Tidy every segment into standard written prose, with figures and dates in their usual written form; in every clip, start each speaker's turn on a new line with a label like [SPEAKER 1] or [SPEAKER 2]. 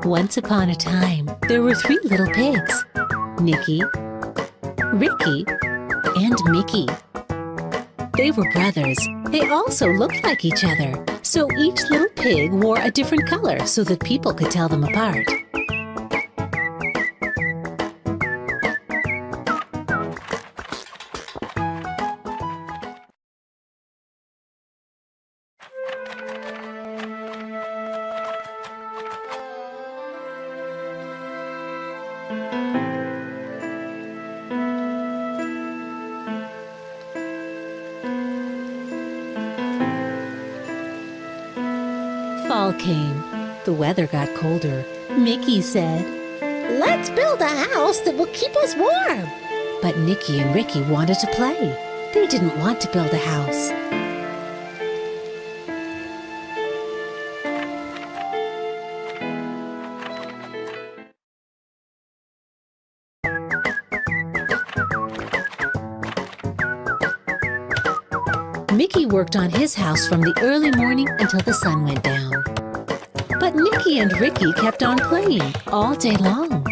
[SPEAKER 1] Once upon a time, there were three little pigs, Nicky, Ricky, and Mickey. They were brothers. They also looked like each other, so each little pig wore a different color so that people could tell them apart. Fall came. The weather got colder. Mickey said,
[SPEAKER 2] "Let's build a house that will keep us warm."
[SPEAKER 1] but Nicky and Ricky wanted to play. They didn't want to build a house. Mickey worked on his house from the early morning until the sun went down. But Nicky and Ricky kept on playing all day long.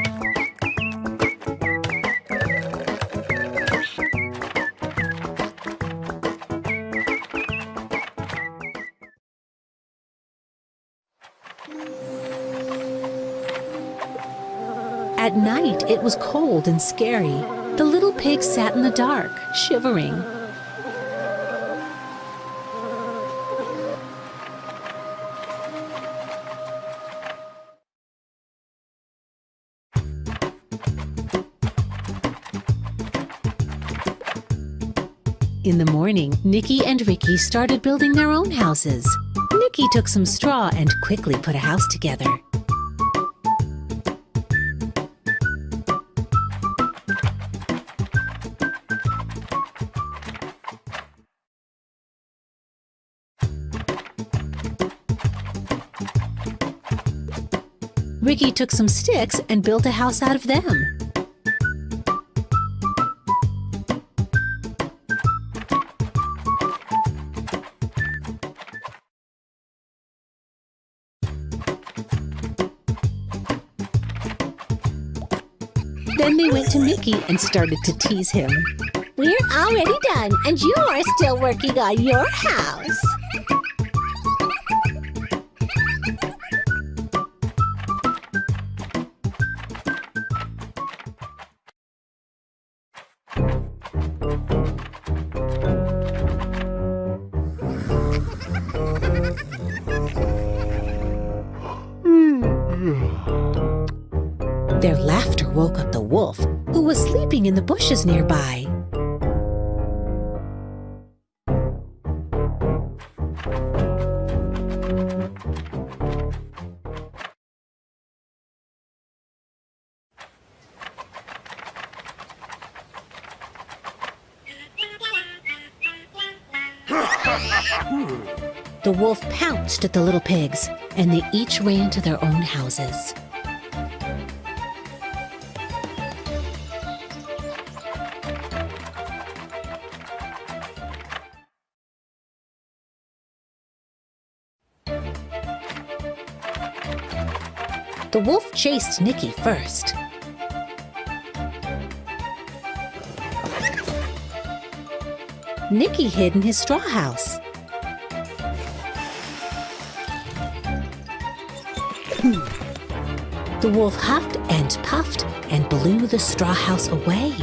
[SPEAKER 1] At night, it was cold and scary. The little pigs sat in the dark, shivering. In the morning, Nicky and Ricky started building their own houses. Nicky took some straw and quickly put a house together. Ricky took some sticks and built a house out of them. Then they went to Mickey and started to tease him.
[SPEAKER 2] "We're already done, and you're still working on your house."
[SPEAKER 1] Their laughter woke up the wolf, who was sleeping in the bushes nearby. The wolf pounced at the little pigs, and they each ran to their own houses. The wolf chased Nicky first. Nicky hid in his straw house. The wolf huffed and puffed and blew the straw house away.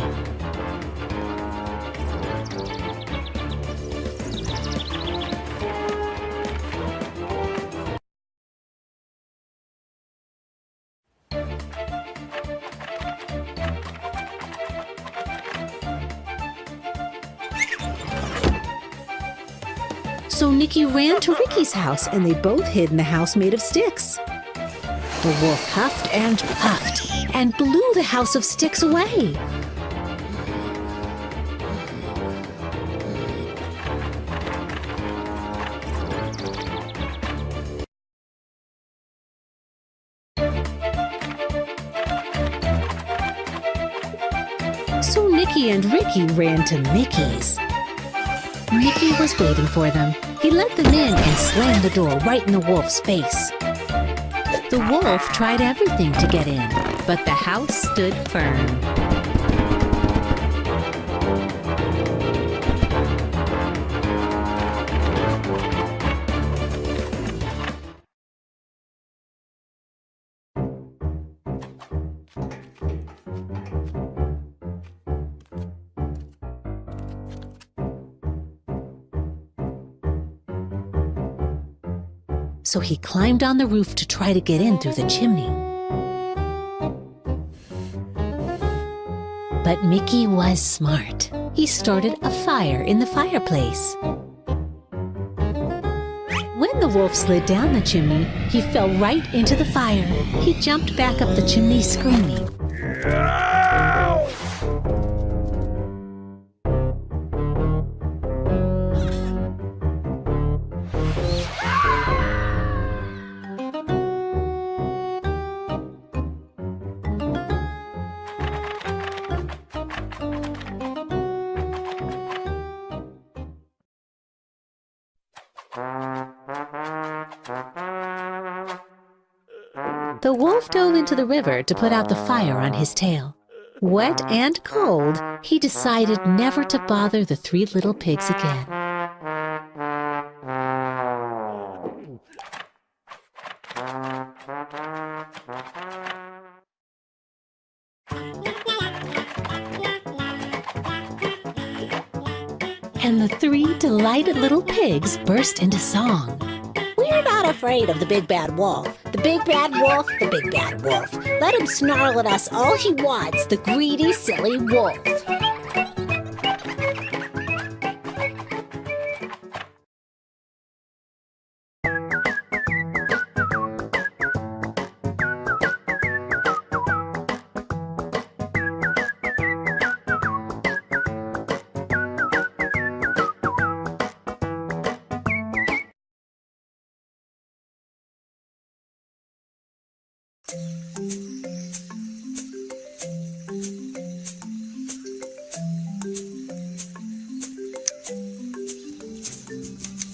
[SPEAKER 1] So Nicky ran to Ricky's house, and they both hid in the house made of sticks. The wolf huffed and puffed and blew the house of sticks away. So Nicky and Ricky ran to Mickey's. Mickey was waiting for them. He let them in and slammed the door right in the wolf's face. The wolf tried everything to get in, but the house stood firm. So he climbed on the roof to try to get in through the chimney. But Mickey was smart. He started a fire in the fireplace. When the wolf slid down the chimney, he fell right into the fire. He jumped back up the chimney screaming. The wolf dove into the river to put out the fire on his tail. Wet and cold, he decided never to bother the three little pigs again. And the three delighted little pigs burst into song.
[SPEAKER 2] We're not afraid of the big bad wolf. The big bad wolf, the big bad wolf. Let him snarl at us all he wants, the greedy, silly wolf.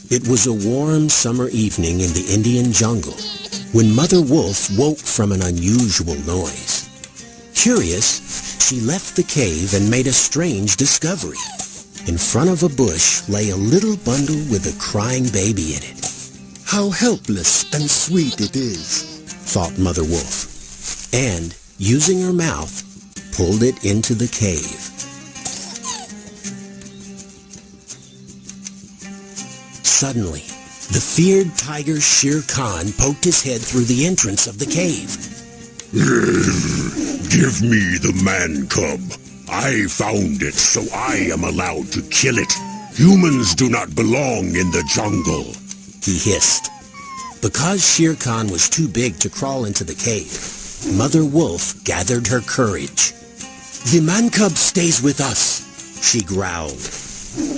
[SPEAKER 3] It was a warm summer evening in the Indian jungle when Mother Wolf woke from an unusual noise. Curious, she left the cave and made a strange discovery. In front of a bush lay a little bundle with a crying baby in it.
[SPEAKER 4] How helpless and sweet it is,
[SPEAKER 3] thought Mother Wolf, and, using her mouth, pulled it into the cave. Suddenly, the feared tiger Shere Khan poked his head through the entrance of the cave.
[SPEAKER 5] Give me the man cub. I found it, so I am allowed to kill it. Humans do not belong in the jungle,
[SPEAKER 3] he hissed. Because Shere Khan was too big to crawl into the cave, Mother Wolf gathered her courage. The man cub stays with us, she growled.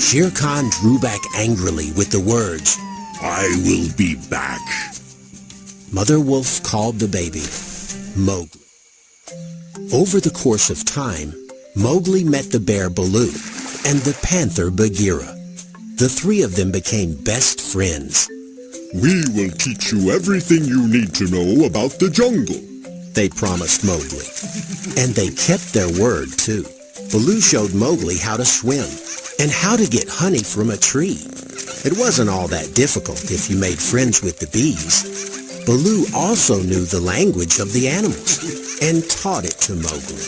[SPEAKER 3] Shere Khan drew back angrily with the words,
[SPEAKER 5] I will be back.
[SPEAKER 3] Mother Wolf called the baby Mowgli. Over the course of time, Mowgli met the bear Baloo and the panther Bagheera. The three of them became best friends.
[SPEAKER 5] We will teach you everything you need to know about the jungle,
[SPEAKER 3] they promised Mowgli. And they kept their word, too. Baloo showed Mowgli how to swim and how to get honey from a tree. It wasn't all that difficult if you made friends with the bees. Baloo also knew the language of the animals and taught it to Mowgli.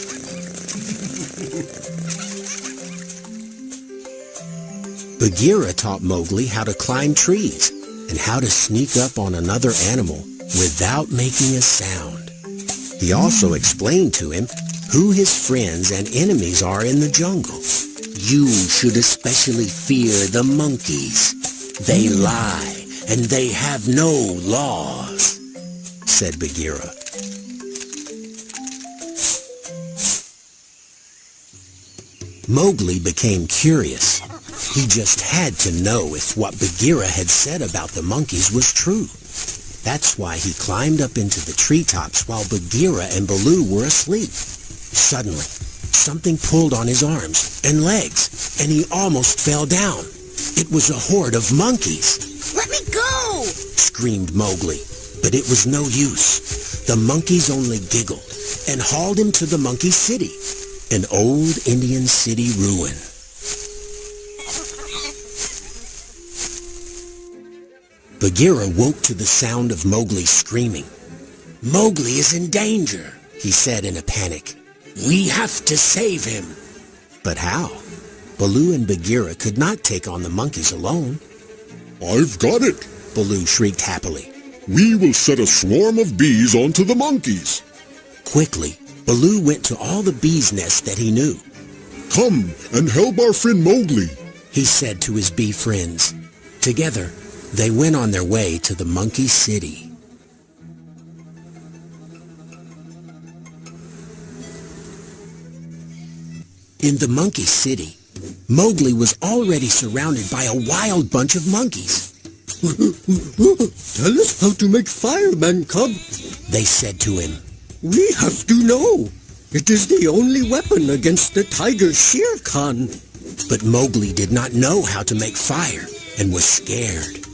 [SPEAKER 3] Bagheera taught Mowgli how to climb trees and how to sneak up on another animal without making a sound. He also explained to him who his friends and enemies are in the jungle. You should especially fear the monkeys. They lie, and they have no laws, said Bagheera. Mowgli became curious. He just had to know if what Bagheera had said about the monkeys was true. That's why he climbed up into the treetops while Bagheera and Baloo were asleep. Suddenly, something pulled on his arms and legs, and he almost fell down. It was a horde of monkeys.
[SPEAKER 2] Let me go!
[SPEAKER 3] Screamed Mowgli, but it was no use. the monkeys only giggled and hauled him to the monkey city, an old Indian city ruin. Bagheera woke to the sound of Mowgli screaming. "Mowgli is in danger," he said in a panic. "We have to save him." But how? Baloo and Bagheera could not take on the monkeys alone.
[SPEAKER 5] I've got it.
[SPEAKER 3] Baloo shrieked happily.
[SPEAKER 5] We will set a swarm of bees onto the monkeys.
[SPEAKER 3] Quickly, Baloo went to all the bees' nests that he knew.
[SPEAKER 5] Come and help our friend Mowgli,
[SPEAKER 3] he said to his bee friends. Together, they went on their way to the monkey city. In the monkey city, Mowgli was already surrounded by a wild bunch of monkeys.
[SPEAKER 4] Tell us how to make fire, man cub,
[SPEAKER 3] they said to him.
[SPEAKER 4] We have to know. It is the only weapon against the tiger Shere Khan.
[SPEAKER 3] But Mowgli did not know how to make fire and was scared.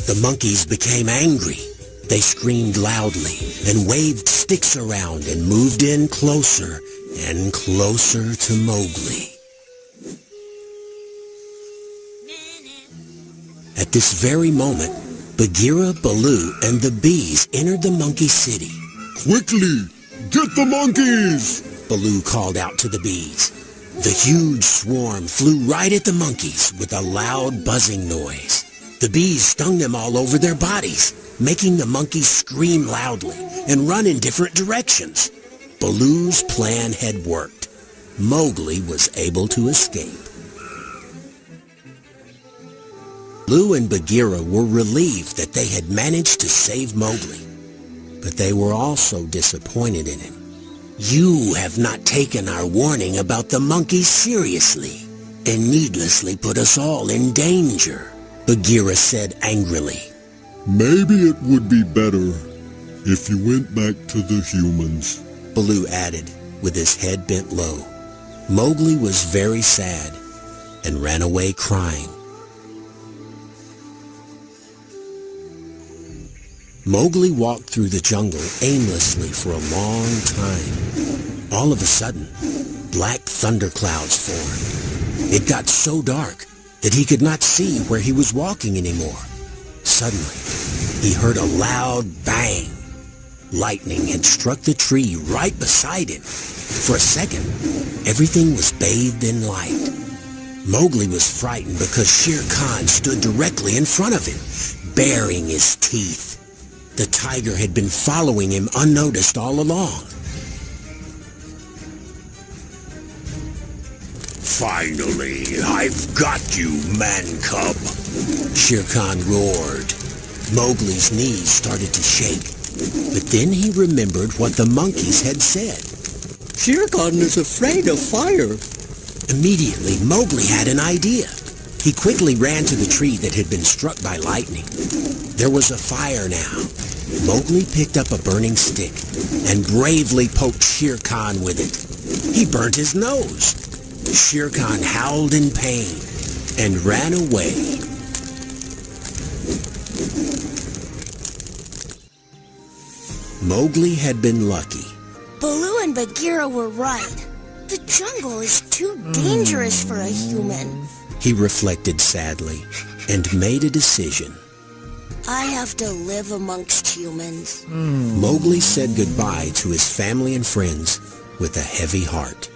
[SPEAKER 3] The monkeys became angry. They screamed loudly and waved sticks around and moved in closer and closer to Mowgli. At this very moment, Bagheera, Baloo, and the bees entered the monkey city.
[SPEAKER 5] quickly, get the monkeys!
[SPEAKER 3] Baloo called out to the bees. The huge swarm flew right at the monkeys with a loud buzzing noise. The bees stung them all over their bodies, making the monkeys scream loudly and run in different directions. Baloo's plan had worked. Mowgli was able to escape. Baloo and Bagheera were relieved that they had managed to save Mowgli, but they were also disappointed in him. You have not taken our warning about the monkeys seriously and needlessly put us all in danger, Bagheera said angrily.
[SPEAKER 5] Maybe it would be better if you went back to the humans,
[SPEAKER 3] Baloo added, with his head bent low. Mowgli was very sad and ran away crying. Mowgli walked through the jungle aimlessly for a long time. All of a sudden, black thunderclouds formed. It got so dark that he could not see where he was walking anymore. Suddenly, he heard a loud bang. Lightning had struck the tree right beside him. For a second, everything was bathed in light. Mowgli was frightened because Shere Khan stood directly in front of him, baring his teeth. The tiger had been following him unnoticed all along.
[SPEAKER 5] Finally, I've got you, man-cub,
[SPEAKER 3] Shere Khan roared. Mowgli's knees started to shake, but then he remembered what the monkeys had said.
[SPEAKER 4] Shere Khan is afraid of fire.
[SPEAKER 3] Immediately, Mowgli had an idea. He quickly ran to the tree that had been struck by lightning. There was a fire now. Mowgli picked up a burning stick and bravely poked Shere Khan with it. He burnt his nose. Shere Khan howled in pain and ran away. Mowgli had been lucky.
[SPEAKER 6] Baloo and Bagheera were right. The jungle is too dangerous for a human.
[SPEAKER 3] He reflected sadly and made a decision.
[SPEAKER 6] I have to live amongst humans.
[SPEAKER 3] Mowgli said goodbye to his family and friends with a heavy heart.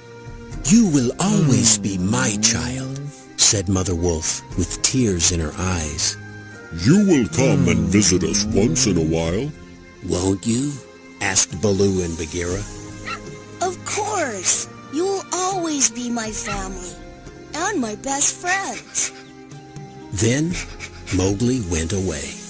[SPEAKER 3] You will always be my child, said Mother Wolf with tears in her eyes.
[SPEAKER 5] you will come and visit us once in a while.
[SPEAKER 3] Won't you? Asked Baloo and Bagheera.
[SPEAKER 6] Of course. You will always be my family and my best friends.
[SPEAKER 3] Then Mowgli went away.